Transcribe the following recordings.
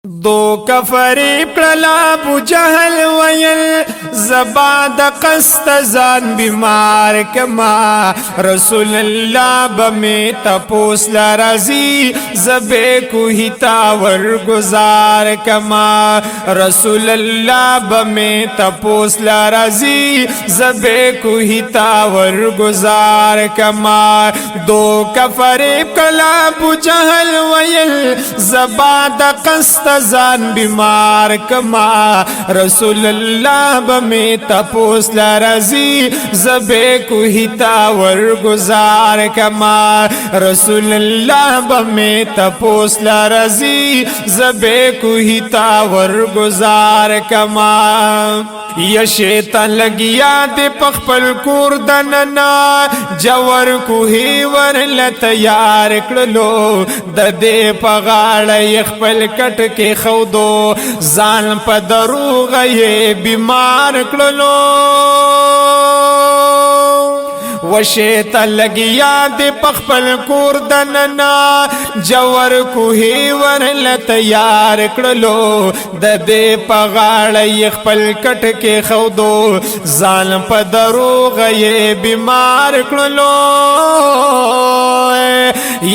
دو کفریب کړلا ابو جهل ویل زبا د قصد ځان بیمار کما رسول الله بمی تپوس لرزی زبے کوهی تاور گزار کما رسول الله بمی تپوس لرزی زبے کوهی تاور گزار کما دو کفریب کړلا ابو جهل ویل زبا د قصد ځان بیمار کما رسول الله بمی تپوس لرزی زبے کوهی تاور گزار کما رسول الله بمی تپوس لرزی زبے کوهی تاور گزار کما یا شیطان لگیا دے پخپل کور دننا جور کوهی ورل تیار کړلو د دې پغاړه خپل کټ کې خودو ځان په دروغ یې بیمار کړلو وشیطان لگیا دے پخپل کور دننا جور کوهی ورل تیار کړلو د دې پغاړه خپل کټ کې خودو ځان په دروغ یې بیمار کړلو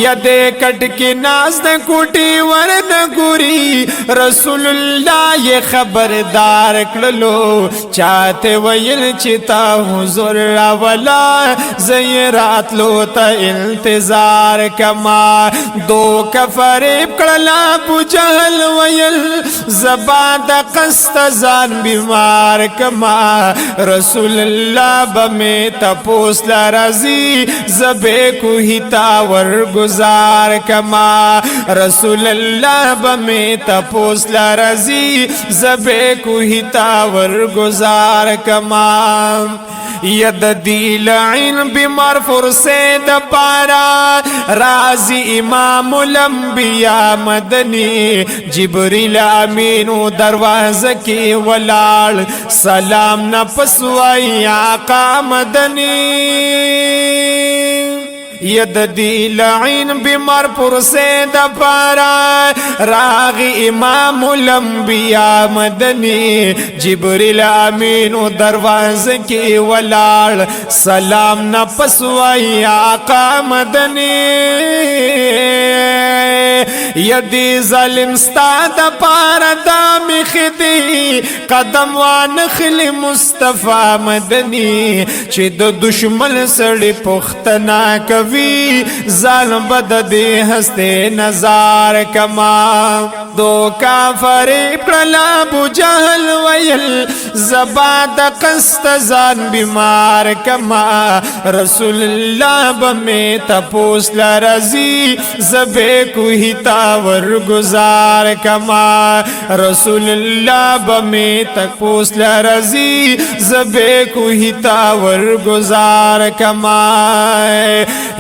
یا دې کټ کې ناز د کوټي ورن ګوري رسول الله یې خبردار کړلو چاته ویل چې تا حضور راولا زیرات لو تا انتظار کما دو کفریب کړلا ابو جهل ویل زبا د قصد ځان بیمار کما رسول الله بمی تپوس لرزی زبے کوهی تاور گزار کما رسول الله بمی تپوس لرزی زبے کوهی تاور گزار کما ید دیل عین بیمار فرسید پارا رازی امام الانبیاء مدنی جبریل امینو دروازه کی ولال سلام نپسوائی آقا مدنی ید دیل عین بیمار پرسید پارا راغی امام الانبیاء مدنی جبریل امینو دروازه کی ولال سلام نپسوائی آقا مدنی یدی ظالم ستاد پارا دامی خدی قدم وانخلی مصطفی مدنی چی دو دشمن سڑی پختنا کوي ظالم بد دې هسته نظر کما دو کافر کړلا ابو جهل ویل زبا د قصد ځان بیمار کما رسول الله بمی تپوس لرزی زبے کوهی تاور گزار کما رسول الله بمی تپوس لرزی زبے کوهی تاور گزار کما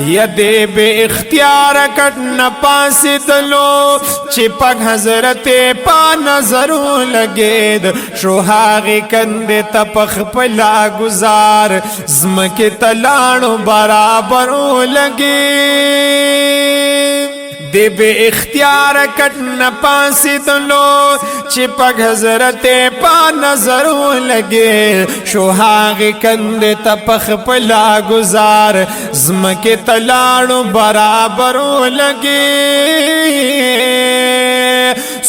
یدے بے اختیار کٹ نپاسی دلو چپک حضرت پا نظرو لگید شوحاغی کند تپخ پلا گزار زمک تلانو برابرو لگید دے بے اختیار کٹ نپاسی دلو چپک حضرت پا نظرو لگے شوحاغ کند تپخ پلا گزار زمک تلاڑو برابرو لگے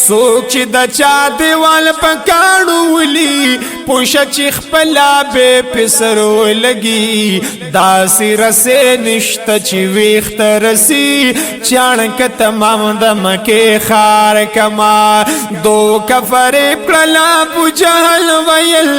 سوک چی دا چا دیوال پکاڑو ولی پوشا چیخ پلا بے پسرو لگی داسی رسے نشتا چی ویخت رسی چانک تمام دمکے خار کما دو کفریب کړلا ابو جهل ویل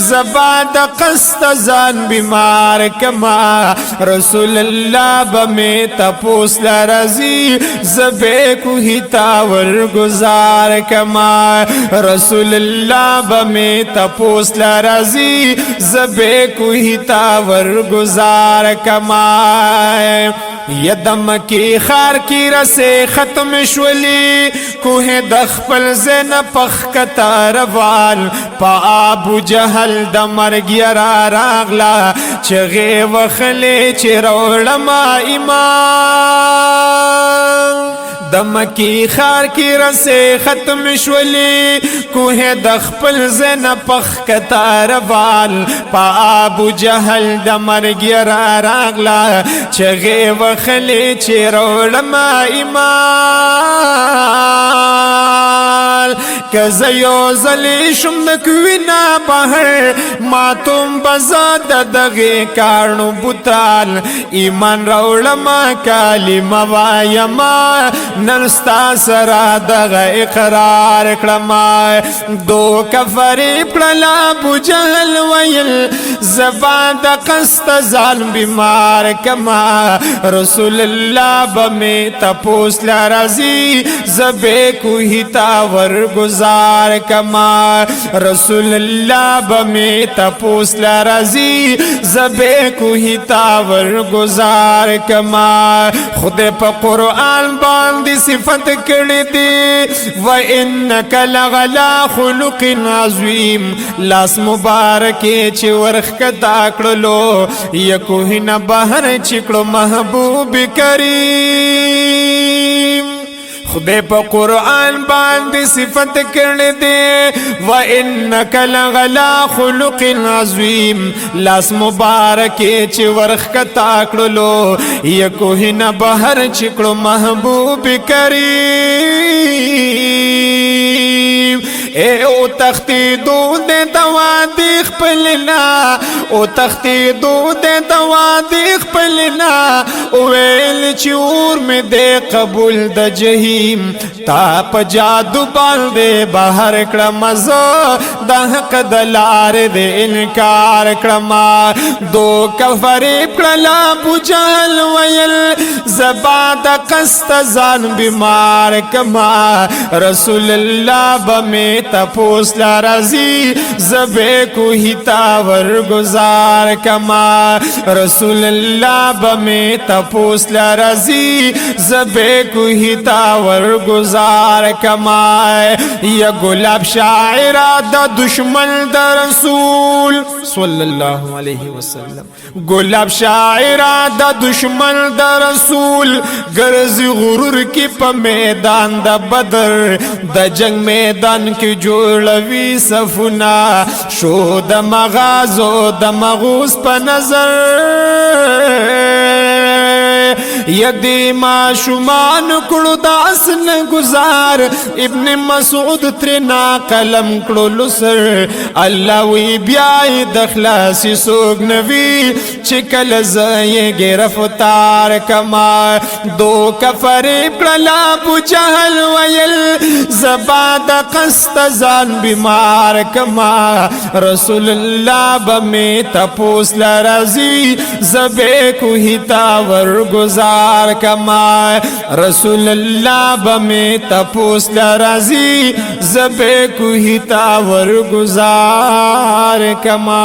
زبا د قصد ځان بیمار کما رسول الله بمی تپوس لرزی زبے کوهی تاور گزار کما رسول الله بمی تپوس لرزی زبے کوهی تاور گزار کما یدم کی خار کی رسے ختم شولی کوه دخپل زین پخ کتا روال پا ابو جهل د مرګ یرا راغلا چغه وخلی چروړما ایمان د مکی خار کی رسے ختم شولی کوه د خپل زین پخ کتا روان پا ابو جهل د مرګ را راغلا چغه وخلی چې روړما ایمان کزه یو زلی شم د کوینا بهر ما تم بزاد دغه کارنو بوتال ایمان روړما کلمه وایما نرستا سرا دغه اقرار کړما دو کفر پړلا ابو جهل ویل زبان د قست ځان بیمار کما رسول الله بمه تپوس لرزي زبه کوه تا ور گزار کما رسول الله بمه تپوس لرزي زبه کوه تا ور گزار کما خود په قران باندې صفت کړې دي و انک لغلا خلق عظیم لاس مبارک چې ورخ کتا کړلو یکوه نه بهر چکړو محبوب کریم خدای په قران باندې صفت کړې دي و انک لغلا خلق عظیم لاس مبارک چې ورخ کتا کړلو یکوه نه بهر چکړو محبوب کریم اے او تختی دو دے دوا دیخ پلنا او تختی دو دے دوا دیخ پلنا اویل چور میں دے قبول د جہیم تا پا جادو بال دے بہر کرمزو دا حق دلار دے انکار کرما دو کفریب کرلا ابو جہل ویل زباد قست زان بیمار کما رسول اللہ بمی تپوس لرزی زبے کو ہی تاور گزار کما رسول اللہ بمی تپوس لرزی زبے کو ہی تاور گزار کما یا گلاب شاعرہ دا دشمن دا رسول صلی اللہ علیہ وسلم گلاب شاعرہ دا دشمن دا رسول گرز غرور کی پا میدان دا بدر دا جنگ میدان کی جوړوي صفنا شو د مغازو د مغوس په نظر یدی ما شمان کړو داسن گزار ابن مسعود ترنا قلم کړو لسر الله وی بیا د خلاص سوګ نوی چکل زې گرفتار کما دو کفر پړلا ابو جهل ویل زباد قست زان بیمار کما رسول الله بمی تپوس لرزی زبے کو ہی تاور گزار کما رسول اللہ بمی تپوس لرزی زبے کو ہی تاور گزار کما